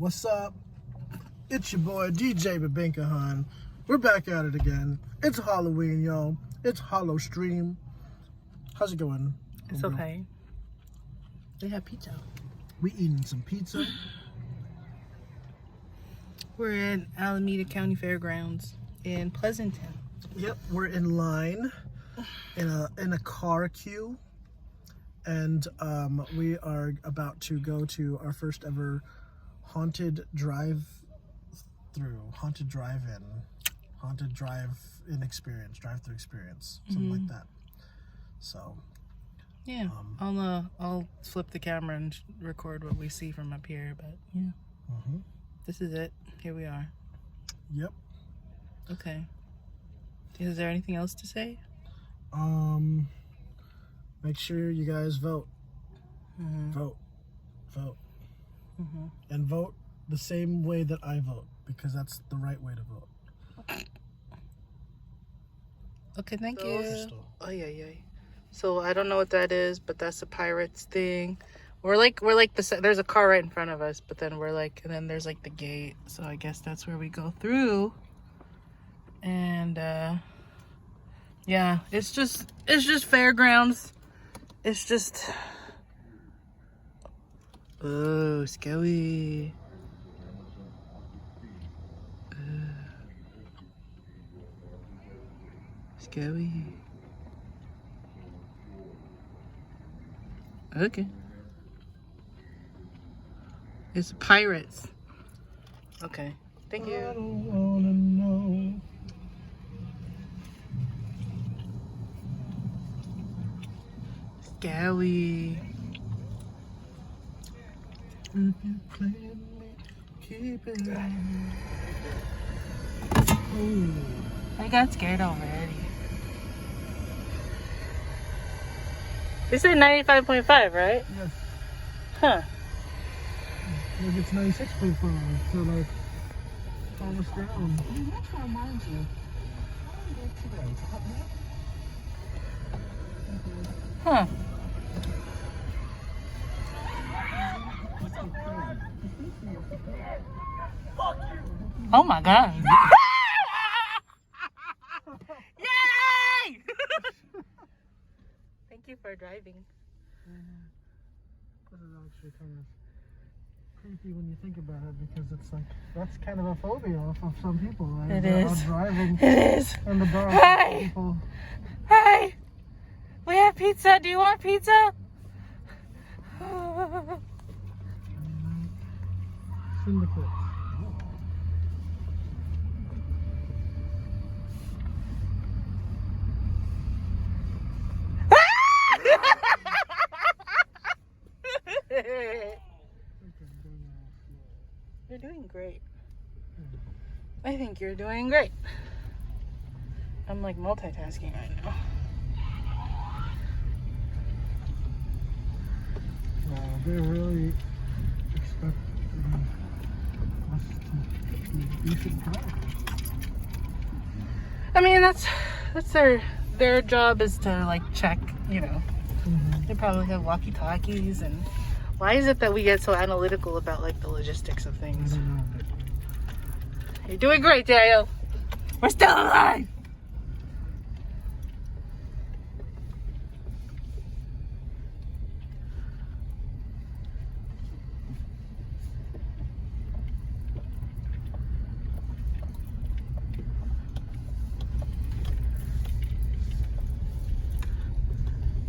What's up? It's your boy DJ Babinkahan. We're back at it again. It's Halloween, y'all. It's Hollow Stream. How's it going? It's okay. We have pizza. We eating some pizza. We're in Alameda County Fairgrounds in Pleasanton. Yep, we're in line in a car queue, and we are about to go to our first ever haunted drive-in experience, something like that. So yeah, I'll flip the camera and record what we see from up here. But yeah, this is it. Here we are. Yep. Okay. Is there anything else to say? Make sure you guys vote. Vote. And vote the same way that I vote, because that's the right way to vote. Okay, thank you. Oh yeah. So I don't know what that is, but that's a pirates thing. We're like there's a car right in front of us, but then and then there's like the gate. So I guess that's where we go through. And yeah, it's just fairgrounds. It's just scary. Scary. Okay. It's pirates. Okay. Thank you. I don't wanna know. Scary. If you play me, keep it on. I got scared already. They said 95.5, right? Yes. Huh. Maybe it's 96.5, so like almost down. Huh. Oh my god. Yay! Thank you for driving. This is actually kind of creepy when you think about it, because it's like, that's kind of a phobia of some people, right? It is. Driving It is. in the dark. Hey! People. Hey! We have pizza. Do you want pizza? Syndicate. You're doing great. I think you're doing great. I'm like multitasking right now. Wow, they really expect us to be decent drivers. I mean, that's their job is to like check, you know. They probably have walkie-talkies. And why is it that we get so analytical about like the logistics of things? I don't know. You're doing great, Daniel. We're still alive.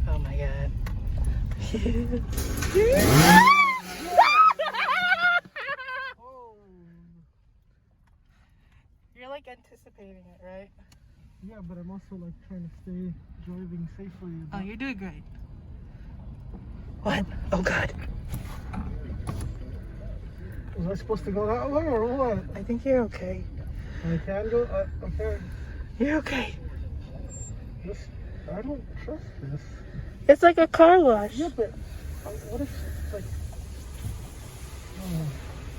Oh my god. You're like anticipating it, right? Yeah, but I'm also like trying to stay driving safely. Oh, you're doing great. What? Oh god. Was I supposed to go that way or what? I think you're okay. I can go? Okay. You're okay. I don't trust this. It's like a car wash. Yeah, but what if it's like...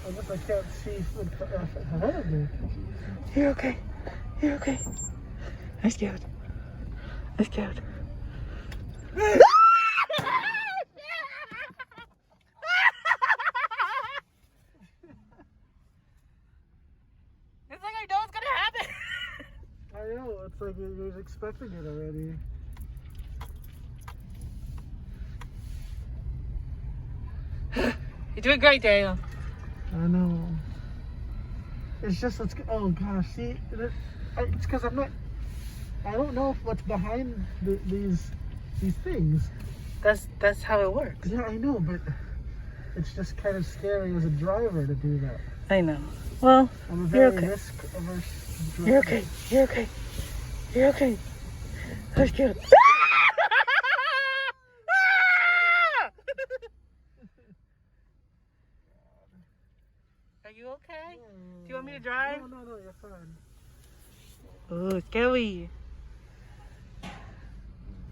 I guess I can't see ahead of me. You're okay. You're okay. I'm scared. I'm scared. It's like you're expecting it already. You're doing great, Daniel. I know. It's just, oh gosh, see, it's because I don't know what's behind these things. That's how it works. Yeah, I know, but it's just kind of scary as a driver to do that. I know. Well, I'm a you're very okay. risk-averse driver. You're okay. You're okay. You're okay. That's good. Are you okay? Do you want me to drive? No, you're fine. Oh, scary.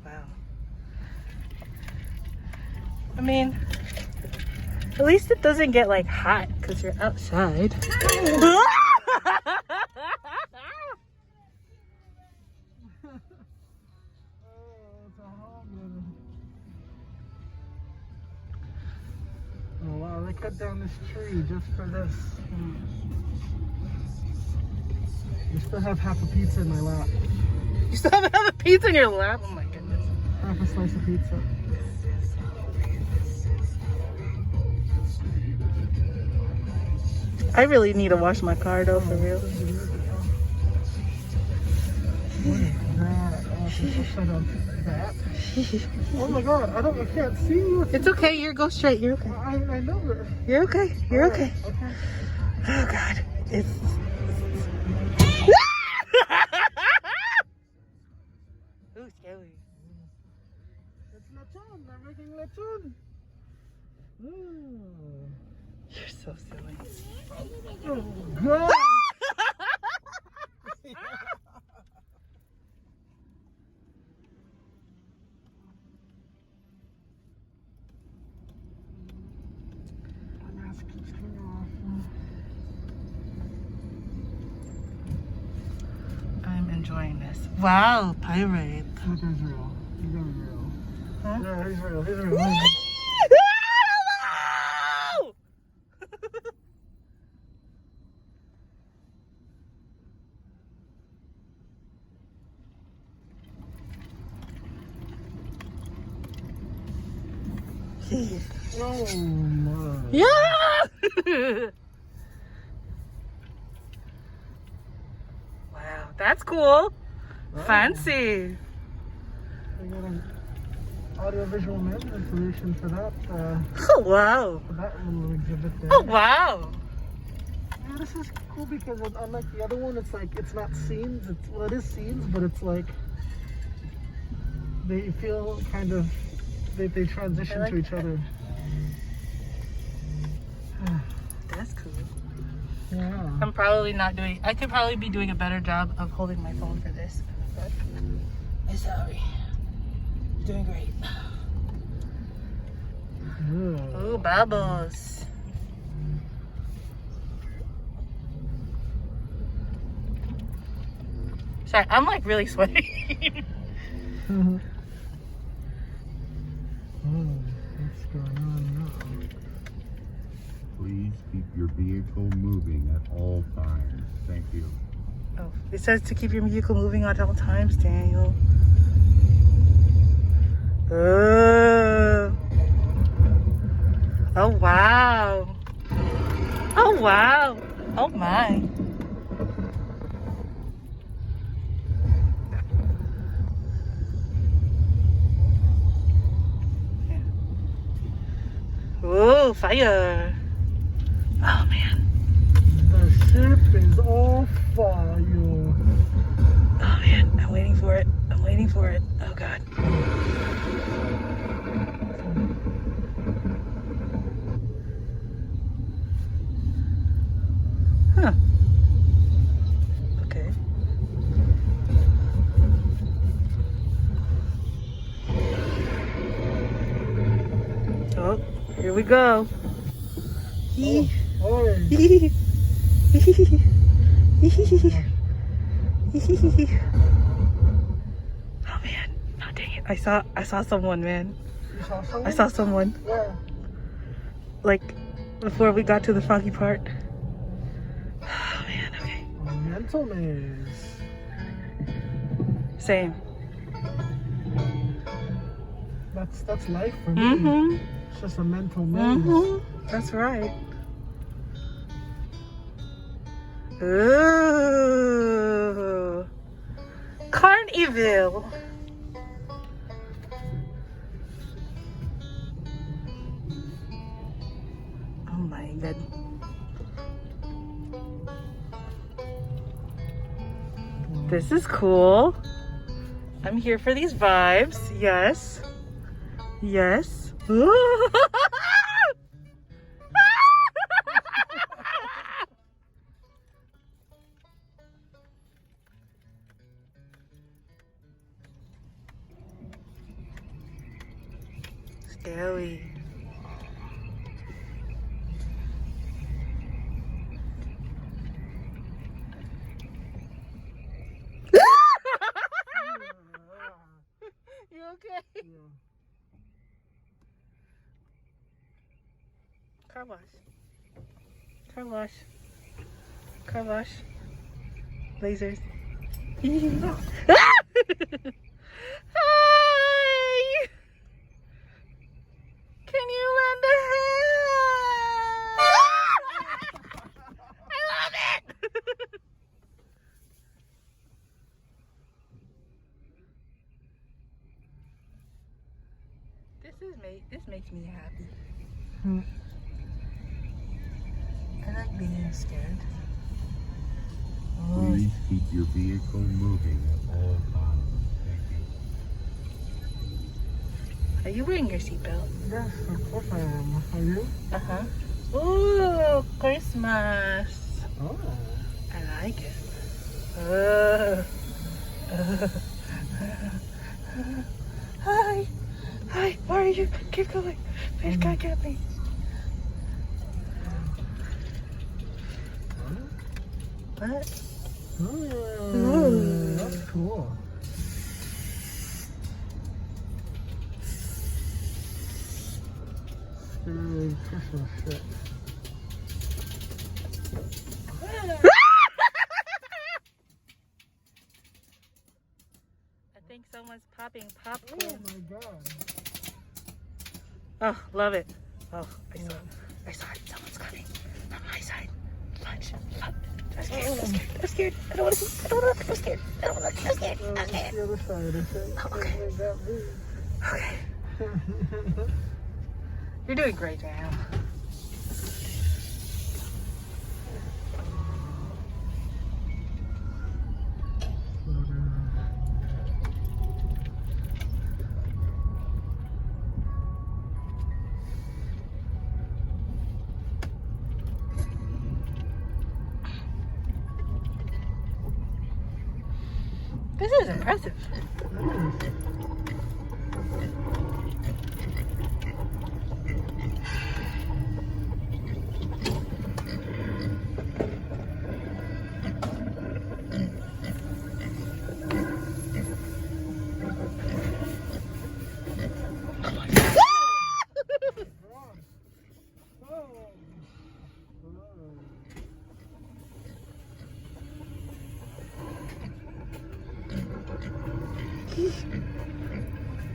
Wow. I mean, at least it doesn't get like hot because you're outside. Oh wow, they cut down this tree just for this. I still have half a pizza in my lap. You still have a pizza in your lap? Oh my goodness. Half a slice of pizza. I really need to wash my car though, for real. What is that? Oh, it's upside down. That? Oh my god, I can't see you. It's okay, you go straight, you're okay. I know it. You're okay, you're okay. Okay. Oh god, it's... Ooh, scary. It's lechon, they're making lechon. You're so silly. Oh god. I'm enjoying this. Wow, pirate. That guy's real. He's gonna be real. Huh? Yeah, he's real. He's real. Oh my. Yeah! Wow, that's cool. Fancy. I got an audio-visual measurement solution for that. Oh, wow. For that little exhibit there. Oh, wow. Yeah, this is cool because unlike the other one, it's like it's not scenes. Well, it is scenes, but it's like they feel kind of they transition like to each other. That's cool. Yeah. I'm probably not doing... I could probably be doing a better job of holding my phone for this. But I'm sorry. You're doing great. Ooh, bubbles. Sorry, I'm like really sweaty. What's going on now? Please keep your vehicle moving at all times. Thank you. Oh, it says to keep your vehicle moving at all times, Daniel. Oh, wow. Oh, wow. Oh, my. Ooh, fire. Oh, man. The ship is on fire. Oh, man. I'm waiting for it. I'm waiting for it. Oh, God. Huh. Okay. Oh, here we go. Oh, Oh man, oh dang it. I saw someone, man. you saw someone? I saw someone. Where? Like before we got to the foggy part. Oh man, okay. Mental maze. Same. That's life for me. Mm-hmm. It's just a mental maze. Mm-hmm. That's right. Ooh. Carnival. Oh my god. This is cool. I'm here for these vibes. Yes. Yes. Scary. You okay? Yeah. Car wash. Car wash. Car wash. Lasers. Hi! Can you lend a hand? I love it! This makes me happy. I like being scared. Oh, Please keep your vehicle moving at all times. Thank you. are you wearing your seatbelt? Yes, of course I am. Are you? Uh-huh. Ooh, Christmas. Oh. I like it. Hi. Hi, where are you? Keep going. Please God get me. What? Ooh, that's cool. Scary Christmas shit. I think someone's popping Oh popcorn. my god. Oh, love it. Oh, I saw it. Someone's coming from my side. Punch. I'm scared. I don't want to look. I'm scared. I don't want to look. I'm scared. I'm scared. The other side, I think. Oh, okay. Okay. You're doing great, man. This is impressive.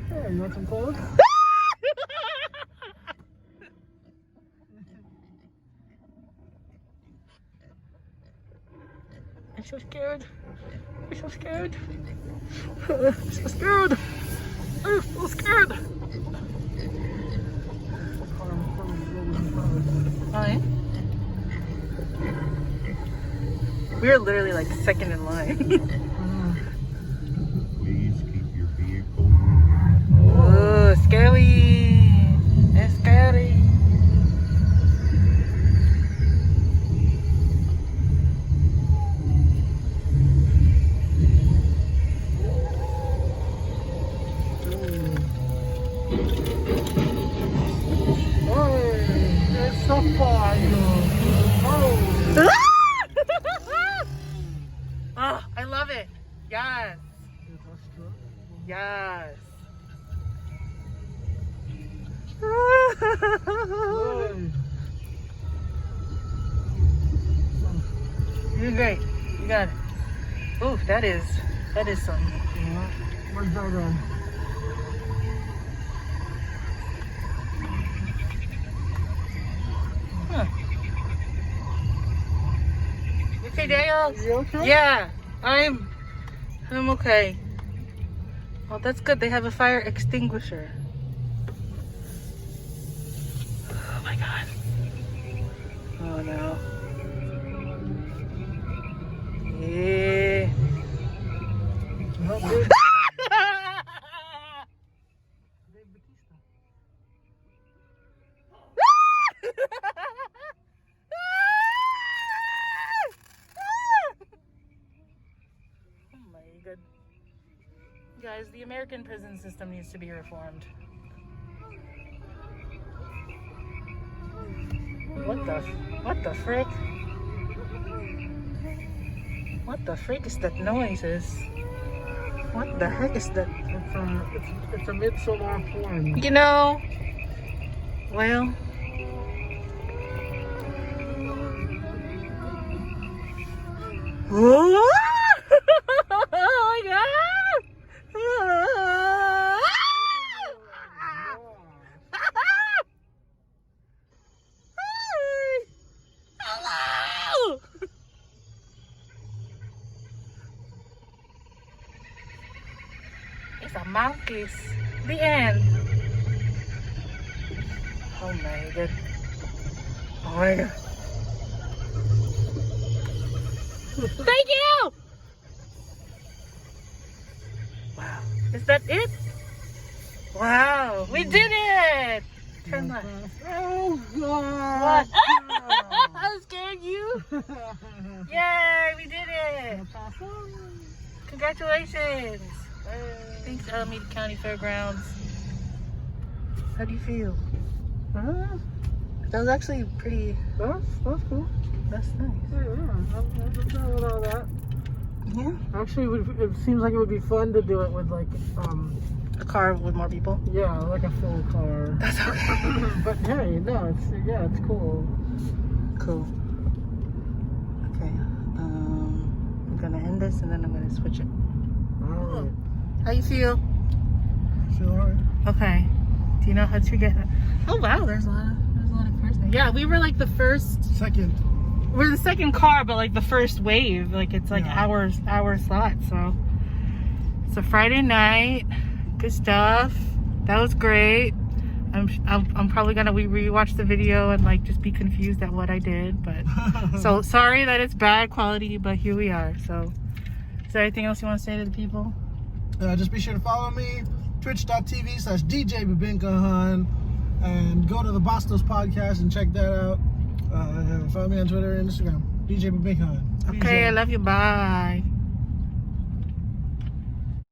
Hey, you want some clothes? I'm so scared. I'm so scared. I'm so scared. I'm so scared. Hi. We're literally like second in line. Please keep your vehicle moving. Oh, scary. It's scary. It's so far. Oh. Oh, I love it. Yes. Yes. You're great. You got it. Ooh, that is That is something. Yeah. Where's Dodo? Huh. Okay, Dale. You okay? Yeah, I'm okay. Oh, that's good. They have a fire extinguisher. Oh my god. Oh no. Yeah. Well, dude. Oh my god. Guys, the American prison system needs to be reformed. What the frick? What the frick is that noises? What the heck is that? It's a midsummer form. You know, well, oh my god! Hello! It's a monkeys. The end. Oh my god. Oh my god. Thank you! Wow. Is that it? Wow. We did it! Turn left. Oh God! What? I scared you? Yay, we did it! Congratulations! Thanks, Alameda County Fairgrounds. How do you feel? That was actually pretty. That's cool. That's nice. Yeah, I'm done with all that. Yeah. Actually, it seems like it would be fun to do it with like, A car with more people. yeah, like a full car. That's okay. But hey, no, it's cool. Cool. Okay. I'm gonna end this and then I'm gonna switch it. All right. How you feel? Feel alright? Okay. Do you know how to get? Oh wow, there's a lot of cars there. Yeah, we were like the first. Second. We're the second car, but like the first wave. Like it's like Yeah. our slot. So it's a Friday night. Good stuff. That was great. I'm probably gonna rewatch the video and like just be confused at what I did. But so sorry that it's bad quality, but here we are. So is there anything else you want to say to the people? Just be sure to follow me, twitch.tv/DJ and go to the Bastos podcast and check that out. And follow me on Twitter and Instagram, DJ Babinkan. Okay, I love you. Bye.